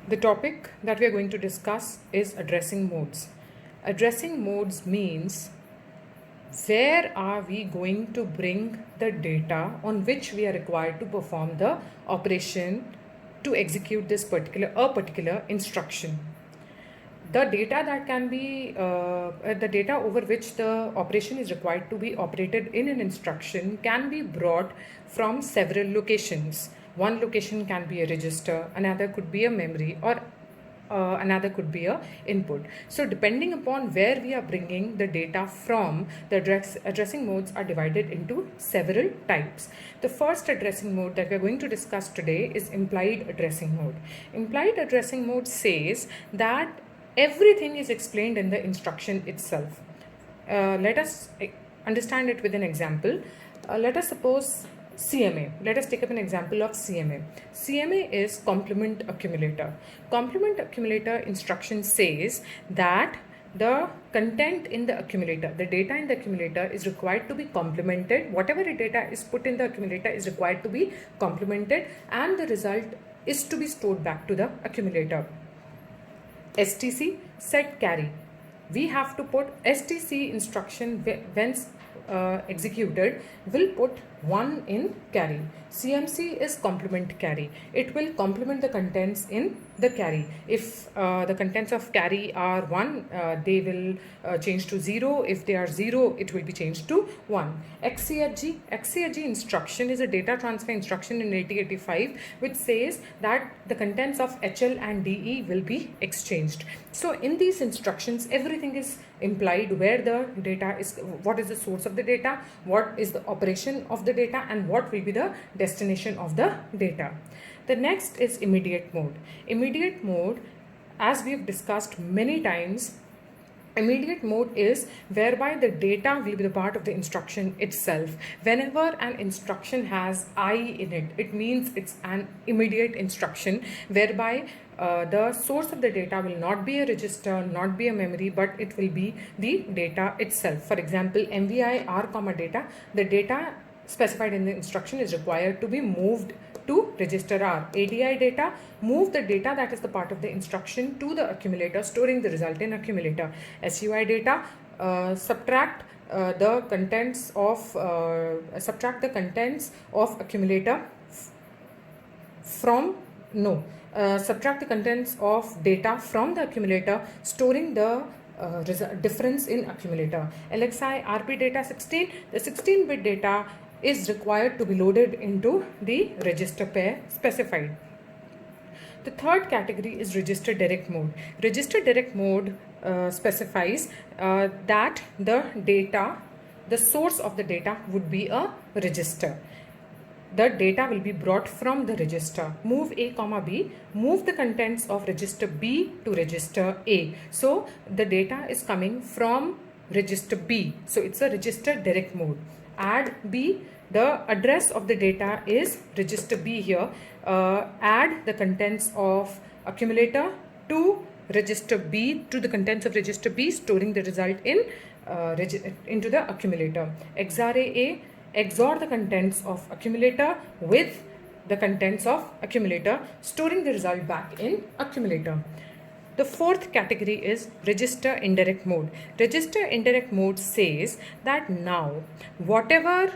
The topic that we are going to discuss is addressing modes. Addressing modes means where are we going to bring the data on which we are required to perform the operation to execute this particular instruction. The data that can be the data over which the operation is required to be operated in an instruction can be brought from several locations. One location can be a register, another could be a memory, or another could be a input. So depending upon where we are bringing the data from, the addressing modes are divided into several types. The first addressing mode that we are going to discuss today is implied addressing mode. Implied addressing mode says that everything is explained in the instruction itself. Let us understand it with an example. Let us suppose CMA. Let us take up an example of CMA. CMA is complement accumulator. Complement accumulator instruction says that the content in the accumulator, the data in the accumulator is required to be complemented. Whatever data is put in the accumulator is required to be complemented, and the result is to be stored back to the accumulator. STC set carry. We have to put STC instruction when executed will put 1 in carry. CMC is complement carry. It will complement the contents in the carry. If the contents of carry are 1, they will change to 0. If they are 0, it will be changed to 1. XCHG. XCHG instruction is a data transfer instruction in 8085 which says that the contents of HL and DE will be exchanged. So in these instructions, everything is implied, where the data is, what is the source of the data, what is the operation of the data, and what will be the destination of the data. The next is immediate mode. Immediate mode, as we have discussed many times, immediate mode is whereby the data will be the part of the instruction itself. Whenever an instruction has I in it, it means it's an immediate instruction whereby the source of the data will not be a register, not be a memory, but it will be the data itself. For example, MVI R comma data, the data specified in the instruction is required to be moved to register R. ADI data, move the data that is the part of the instruction to the accumulator, storing the result in accumulator. SUI data, subtract the contents of accumulator from subtract the contents of data from the accumulator, storing the difference in accumulator. LXI RP data 16, the 16-bit data is required to be loaded into the register pair specified. The third category is register direct mode. Register direct mode specifies that the source of the data would be a register. The data will be brought from the register. Move A comma B, move the contents of register B to register A. So the data is coming from register B. So it's a register direct mode. Add B, the address of the data is register B here. Add the contents of accumulator to register B, to the contents of register B, storing the result in into the accumulator. XOR A, XOR the contents of accumulator with the contents of accumulator, storing the result back in accumulator. The fourth category is register indirect mode. Register indirect mode says that now whatever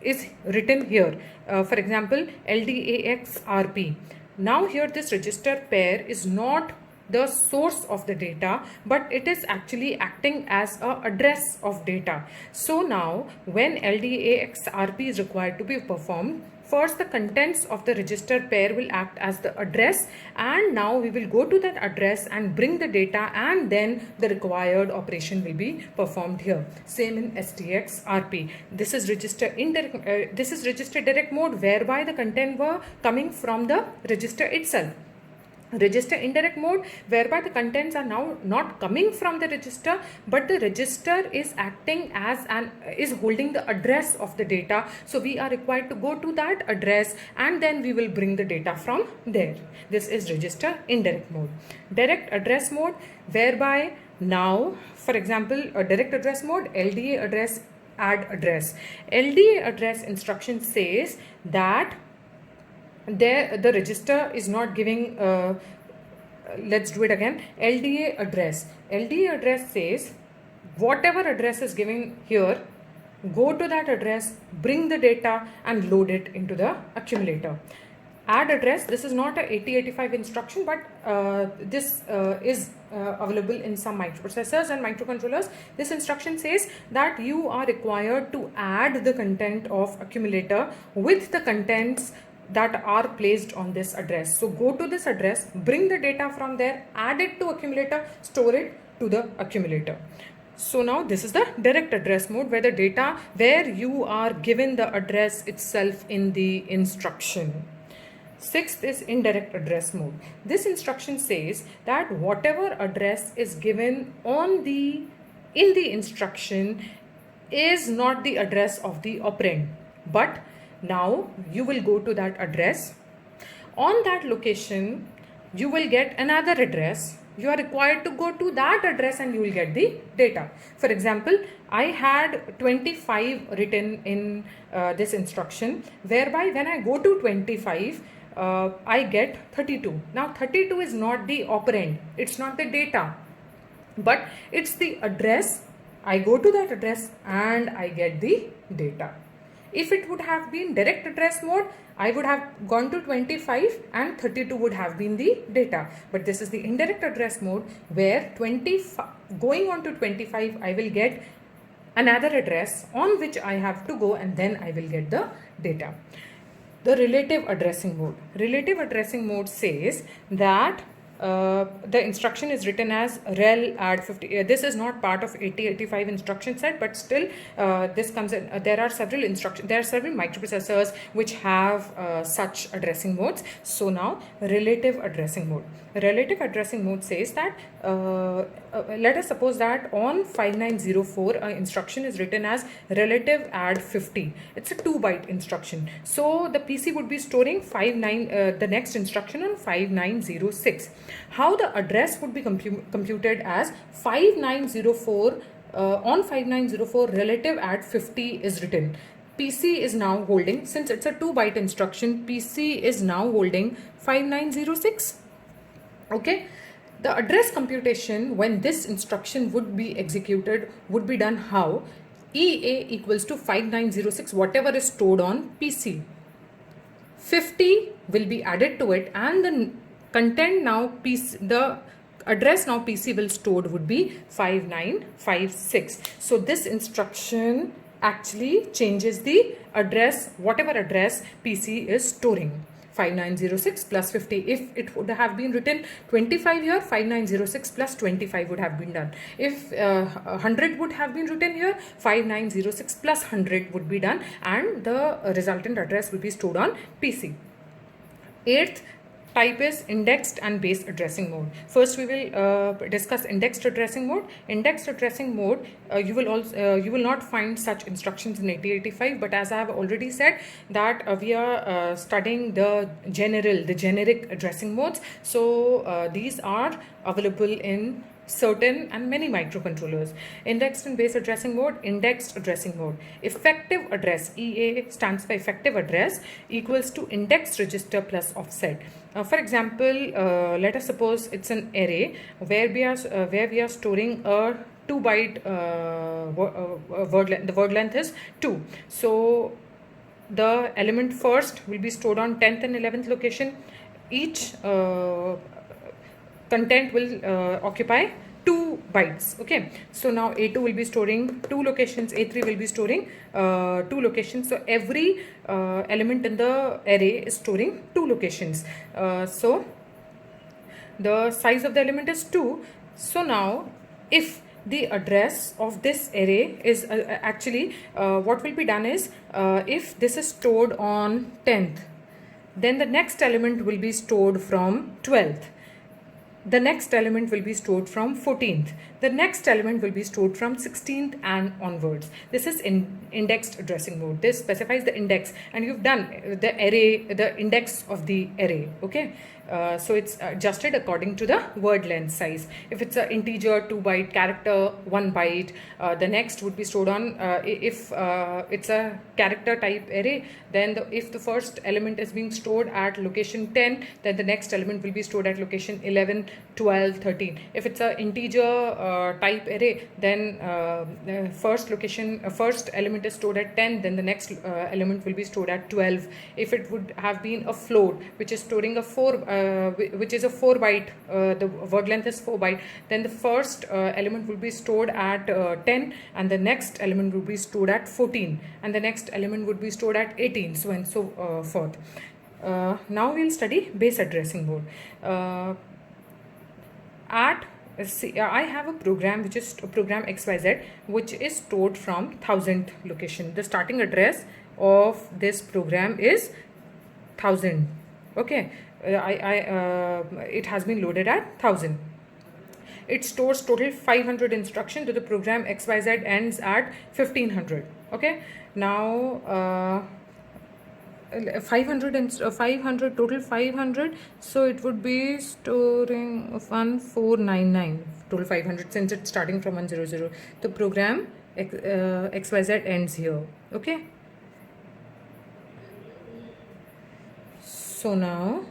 is written here, for example LDAX RP, now here this register pair is not the source of the data, but it is actually acting as a address of data. So now when LDAX RP is required to be performed, first the contents of the register pair will act as the address, and now we will go to that address and bring the data, and then the required operation will be performed here. Same in STX RP. This is register direct mode, whereby the content were coming from the register itself. Register indirect mode, whereby the contents are now not coming from the register, but the register is acting as is holding the address of the data. So we are required to go to that address, and then we will bring the data from there. This is register indirect mode. Direct address mode, whereby now, for example, a direct address mode, LDA address, add address. LDA address instruction says that there the register is not giving, let's do it again. LDA address says whatever address is given here, go to that address, bring the data and load it into the accumulator. Add address, this is not a 8085 instruction, but this is available in some microprocessors and microcontrollers. This instruction says that you are required to add the content of accumulator with the contents that are placed on this address. So go to this address, bring the data from there, add it to accumulator, store it to the accumulator. So now this is the direct address mode, where the data, where you are given the address itself in the instruction. Sixth is indirect address mode. This instruction says that whatever address is given in the instruction is not the address of the operand, but now you will go to that address. On that location, you will get another address. You are required to go to that address and you will get the data. For example, I had 25 written in this instruction, whereby when I go to 25, I get 32. Now 32 is not the operand, it's not the data, but it's the address. I go to that address and I get the data. If it would have been direct address mode, I would have gone to 25 and 32 would have been the data. But this is the indirect address mode, where going on to 25, I will get another address on which I have to go and then I will get the data. The relative addressing mode. Relative addressing mode says that the instruction is written as rel add 50. This is not part of 8085 instruction set, but still this comes in. There are several microprocessors which have such addressing modes. So now relative addressing mode. Relative addressing mode says that let us suppose that on 5904 instruction is written as relative add 50. It's a 2-byte instruction. So the PC would be storing the next instruction on 5906. How the address would be computed as 5904, on 5904 relative add 50 is written. PC is now holding, since it's a 2-byte instruction, PC is now holding 5906. Okay. The address computation when this instruction would be executed would be done how? EA equals to 5906, whatever is stored on PC. 50 will be added to it, and the content now the address now PC will stored would be 5956. So this instruction actually changes the address, whatever address PC is storing. 5906 plus 50. If it would have been written 25 here, 5906 plus 25 would have been done. If 100 would have been written here, 5906 plus 100 would be done, and the resultant address will be stored on PC. Eighth type is indexed and base addressing mode. First we will discuss indexed addressing mode. Indexed addressing mode, you will not find such instructions in 8085, but as I have already said that we are studying the generic addressing modes. So these are available in certain and many microcontrollers. Indexed and base addressing mode. Indexed addressing mode. Effective address, EA stands for effective address, equals to index register plus offset. For example, let us suppose it's an array where we are storing a 2-byte word length. The word length is 2. So the element first will be stored on 10th and 11th location. Each content will occupy 2 bytes. Okay, so now A2 will be storing 2 locations, A3 will be storing 2 locations. So every element in the array is storing 2 locations. So the size of the element is 2. So now if the address of this array is what will be done is if this is stored on 10th, then the next element will be stored from 12th. the next element will be stored from 14th. The next element will be stored from 16th and onwards. This is indexed addressing mode. This specifies the index, and you've done the array, the index of the array. Okay. So it's adjusted according to the word length size. If it's an integer 2 byte, character 1 byte, the next would be stored on, if it's a character type array, then if the first element is being stored at location 10, then the next element will be stored at location 11, 12, 13. If it's an integer type array, then first element is stored at 10, then the next element will be stored at 12. If it would have been a float, which is storing a 4 byte, the word length is 4 byte, then the first element will be stored at 10, and the next element will be stored at 14, and the next element would be stored at 18, so and so forth. Now we'll study base addressing mode. I have a program which is program XYZ, which is stored from 1000th location. The starting address of this program is 1000. Okay, it has been loaded at 1000. It stores total 500 instruction. So the program XYZ ends at 1500. Okay, now 500 and 500 total 500, so it would be storing 1499 total 500, since it's starting from 100. The program XYZ ends here. Okay, so now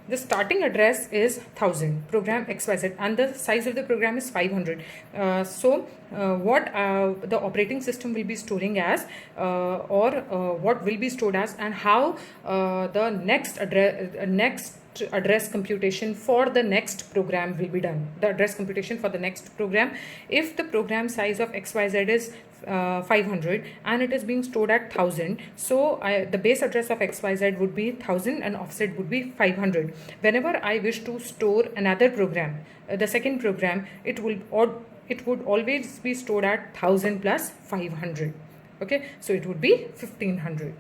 the starting address is 1000, program XYZ, and the size of the program is 500. What the operating system will be storing as, what will be stored as, and how the next address computation for the next program will be done. The address computation for the next program, if the program size of XYZ is 500 and it is being stored at 1000, so the base address of XYZ would be 1000 and offset would be 500. Whenever I wish to store another program, the second program, it would always be stored at 1000 plus 500. Okay, so it would be 1500.